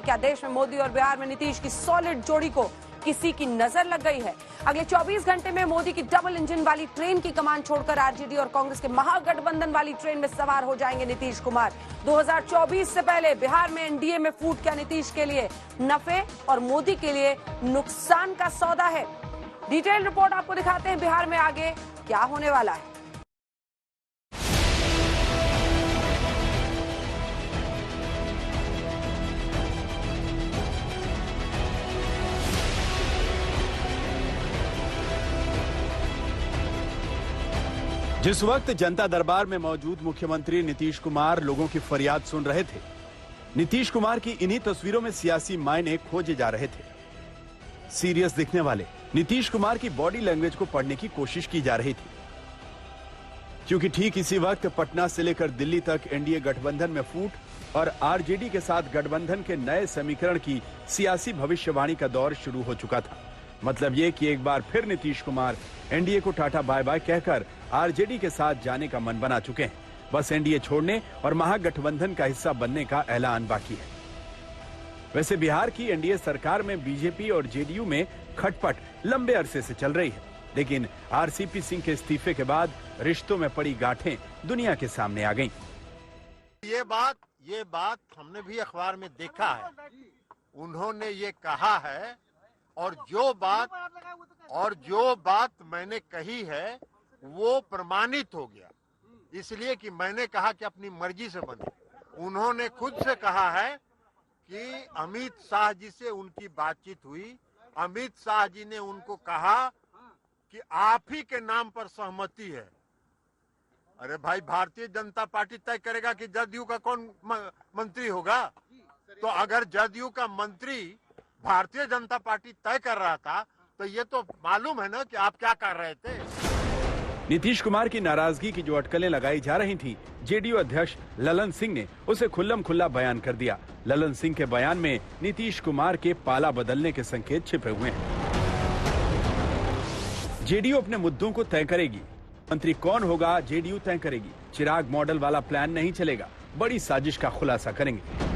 क्या देश में मोदी और बिहार में नीतीश की सॉलिड जोड़ी को किसी की नजर लग गई है? अगले 24 घंटे में मोदी की डबल इंजन वाली ट्रेन की कमान छोड़कर आरजेडी और कांग्रेस के महागठबंधन वाली ट्रेन में सवार हो जाएंगे नीतीश कुमार। 2024 से पहले बिहार में एनडीए में फूट क्या नीतीश के लिए नफे और मोदी के लिए नुकसान का सौदा है? डिटेल रिपोर्ट आपको दिखाते हैं बिहार में आगे क्या होने वाला है। जिस वक्त जनता दरबार में मौजूद मुख्यमंत्री नीतीश कुमार लोगों की फरियाद सुन रहे थे, नीतीश कुमार की इन्हीं तस्वीरों में सियासी मायने खोजे जा रहे थे। सीरियस दिखने वाले नीतीश कुमार की बॉडी लैंग्वेज को पढ़ने की कोशिश की जा रही थी, क्योंकि ठीक इसी वक्त पटना से लेकर दिल्ली तक एनडीए गठबंधन में फूट और आरजेडी के साथ गठबंधन के नए समीकरण की सियासी भविष्यवाणी का दौर शुरू हो चुका था। मतलब ये कि एक बार फिर नीतीश कुमार एनडीए को टाटा बाय बाय कहकर आरजेडी के साथ जाने का मन बना चुके हैं। बस एनडीए छोड़ने और महागठबंधन का हिस्सा बनने का ऐलान बाकी है। वैसे बिहार की एनडीए सरकार में बीजेपी और जेडीयू में खटपट लंबे अरसे से चल रही है, लेकिन आरसीपी सिंह के इस्तीफे के बाद रिश्तों में पड़ी गांठें दुनिया के सामने आ गईं। ये बात हमने भी अखबार में देखा है। उन्होंने ये कहा है और जो बात मैंने कही है वो प्रमाणित हो गया, इसलिए कि मैंने कहा कि अपनी मर्जी से बने। उन्होंने खुद से कहा है कि अमित शाह जी से उनकी बातचीत हुई, अमित शाह जी ने उनको कहा कि आप ही के नाम पर सहमति है। अरे भाई, भारतीय जनता पार्टी तय करेगा कि जदयू का कौन मंत्री होगा? तो अगर जदयू का मंत्री भारतीय जनता पार्टी तय कर रहा था तो ये तो मालूम है ना कि आप क्या कर रहे थे। नीतीश कुमार की नाराजगी की जो अटकलें लगाई जा रही थी, जेडीयू अध्यक्ष ललन सिंह ने उसे खुल्लम खुल्ला बयान कर दिया। ललन सिंह के बयान में नीतीश कुमार के पाला बदलने के संकेत छिपे हुए हैं। जेडीयू अपने मुद्दों को तय करेगी, मंत्री कौन होगा जेडीयू तय करेगी। चिराग मॉडल वाला प्लान नहीं चलेगा, बड़ी साजिश का खुलासा करेंगे।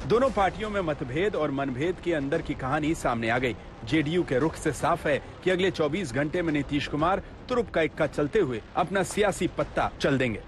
दोनों पार्टियों में मतभेद और मनभेद के अंदर की कहानी सामने आ गई। जेडीयू के रुख से साफ है कि अगले 24 घंटे में नीतीश कुमार तुरुप का इक्का चलते हुए अपना सियासी पत्ता चल देंगे।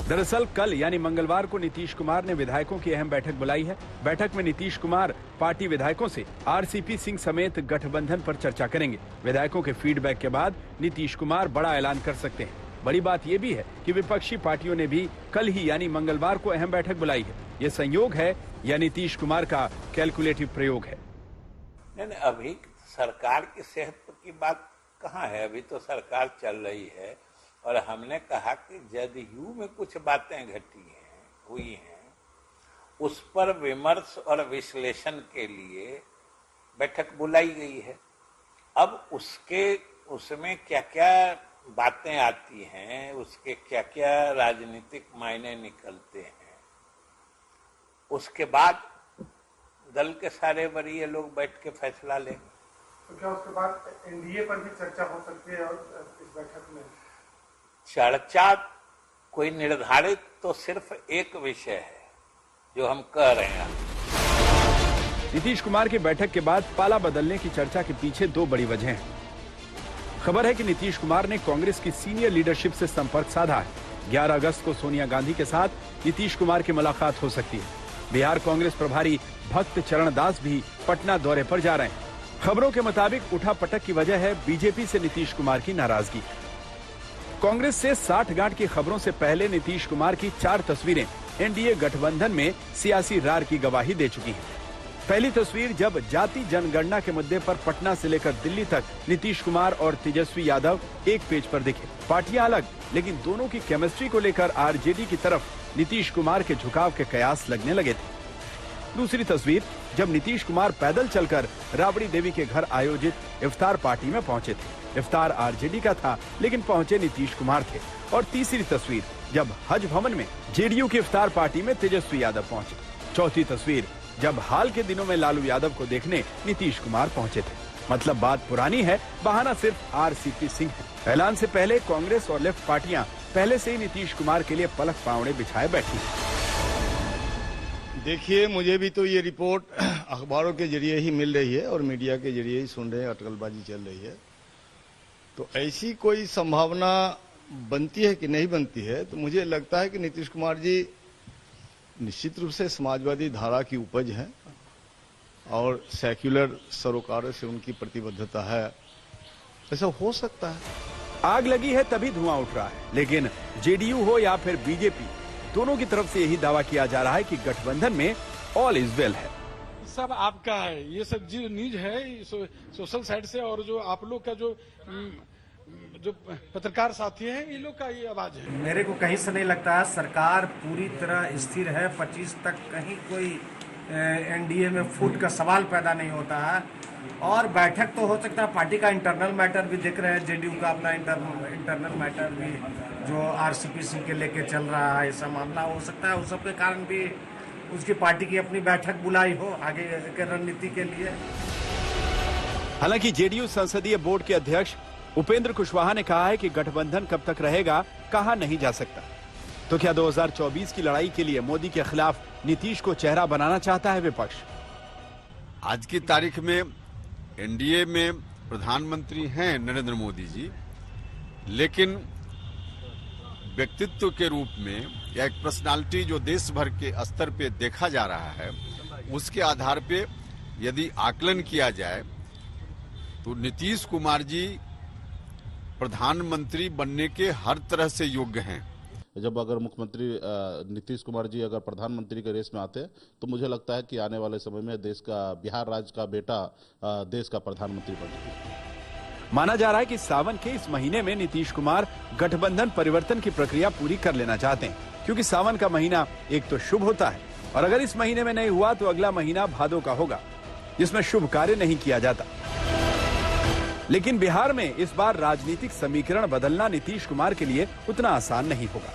दरअसल कल यानी मंगलवार को नीतीश कुमार ने विधायकों की अहम बैठक बुलाई है। बैठक में नीतीश कुमार पार्टी विधायकों से आरसीपी सिंह समेत गठबंधन पर चर्चा करेंगे। विधायकों के फीडबैक के बाद नीतीश कुमार बड़ा ऐलान कर सकते हैं। बड़ी बात यह भी है कि विपक्षी पार्टियों ने भी कल ही यानी मंगलवार को अहम बैठक बुलाई है। ये संयोग है या नीतीश कुमार का कैलकुलेटिव प्रयोग है? नहीं, अभी सरकार की सेहत की बात कहाँ है? अभी तो सरकार चल रही है और हमने कहा कि जदयू में कुछ बातें हुई हैं, उस पर विमर्श और विश्लेषण के लिए बैठक बुलाई गई है। अब उसमें क्या क्या बातें आती हैं, उसके क्या क्या राजनीतिक मायने निकलते हैं, उसके बाद दल के सारे वरीय लोग बैठ के फैसला लेंगे। तो क्या उसके बाद एनडीए पर भी चर्चा हो सकती है? और इस बैठक में चर्चा कोई निर्धारित तो सिर्फ एक विषय है जो हम कह रहे हैं। नीतीश कुमार की बैठक के बाद पाला बदलने की चर्चा के पीछे दो बड़ी वजह हैं। खबर है कि नीतीश कुमार ने कांग्रेस की सीनियर लीडरशिप से संपर्क साधा है। 11 अगस्त को सोनिया गांधी के साथ नीतीश कुमार की मुलाकात हो सकती है। बिहार कांग्रेस प्रभारी भक्त चरण दास भी पटना दौरे पर जा रहे हैं। खबरों के मुताबिक उठापटक की वजह है बीजेपी से नीतीश कुमार की नाराजगी। कांग्रेस से 60 गांठ की खबरों से पहले नीतीश कुमार की 4 तस्वीरें एनडीए गठबंधन में सियासी रार की गवाही दे चुकी हैं। पहली तस्वीर जब जाति जनगणना के मुद्दे पर पटना से लेकर दिल्ली तक नीतीश कुमार और तेजस्वी यादव एक पेज पर दिखे। पार्टियां अलग, लेकिन दोनों की केमिस्ट्री को लेकर आरजेडी की तरफ नीतीश कुमार के झुकाव के कयास लगने लगे थे। दूसरी तस्वीर जब नीतीश कुमार पैदल चलकर राबड़ी देवी के घर आयोजित इफ्तार पार्टी में पहुंचे थे। इफ्तार आरजेडी का था, लेकिन पहुंचे नीतीश कुमार थे। और तीसरी तस्वीर जब हज भवन में जेडीयू की इफ्तार पार्टी में तेजस्वी यादव पहुंचे। चौथी तस्वीर जब हाल के दिनों में लालू यादव को देखने नीतीश कुमार पहुंचे थे। मतलब बात पुरानी है, बहाना सिर्फ आरसीपी सिंह है। ऐलान से पहले कांग्रेस और लेफ्ट पार्टियां पहले से ही नीतीश कुमार के लिए पलक पावड़े बिछाए बैठी हैं। देखिए, मुझे भी तो ये रिपोर्ट अखबारों के जरिए ही मिल रही है और मीडिया के जरिए ही सुन रहे हैं, अटकलबाजी चल रही है। तो ऐसी कोई संभावना बनती है कि नहीं बनती है, तो मुझे लगता है कि नीतीश कुमार जी निश्चित रूप से समाजवादी धारा की उपज है और सेक्युलर सरोकारों से उनकी प्रतिबद्धता है, ऐसा हो सकता है। आग लगी है तभी धुआं उठ रहा है, लेकिन जेडीयू हो या फिर बीजेपी, दोनों की तरफ से यही दावा किया जा रहा है कि गठबंधन में ऑल इज वेल है। सब आपका है, ये सब जो न्यूज है सोशल साइड से, और जो आप लोग का जो पत्रकार साथी हैं, ये लोग का ये आवाज है। मेरे को कहीं से नहीं लगता है सरकार पूरी तरह स्थिर है। 25 तक कहीं कोई एनडीए में फूट का सवाल पैदा नहीं होता है। और बैठक तो हो सकता है, पार्टी का इंटरनल मैटर भी देख रहे हैं, जेडीयू का अपना इंटरनल मैटर भी जो आरसीपीसी के लेके चल रहा है, ऐसा मामला हो सकता है। उस सब के कारण भी उसकी पार्टी की अपनी बैठक बुलाई हो आगे के रणनीति के लिए। हालांकि जेडीयू संसदीय बोर्ड के अध्यक्ष उपेंद्र कुशवाहा ने कहा है कि गठबंधन कब तक रहेगा कहा नहीं जा सकता। तो क्या 2024 की लड़ाई के लिए मोदी के खिलाफ नीतीश को चेहरा बनाना चाहता है विपक्ष? आज की तारीख में एनडीए में प्रधानमंत्री हैं नरेंद्र मोदी जी, लेकिन व्यक्तित्व के रूप में या एक पर्सनालिटी जो देश भर के स्तर पे देखा जा रहा है, उसके आधार पे यदि आकलन किया जाए तो नीतीश कुमार जी प्रधानमंत्री बनने के हर तरह से योग्य हैं। जब अगर मुख्यमंत्री नीतीश कुमार जी अगर प्रधानमंत्री के रेस में आते हैं तो मुझे लगता है कि आने वाले समय में देश का, बिहार राज्य का बेटा देश का प्रधानमंत्री बनेगा। माना जा रहा है कि सावन के इस महीने में नीतीश कुमार गठबंधन परिवर्तन की प्रक्रिया पूरी कर लेना चाहते हैं, क्योंकि सावन का महीना एक तो शुभ होता है, और अगर इस महीने में नहीं हुआ तो अगला महीना भादो का होगा, जिसमें शुभ कार्य नहीं किया जाता। लेकिन बिहार में इस बार राजनीतिक समीकरण बदलना नीतीश कुमार के लिए उतना आसान नहीं होगा।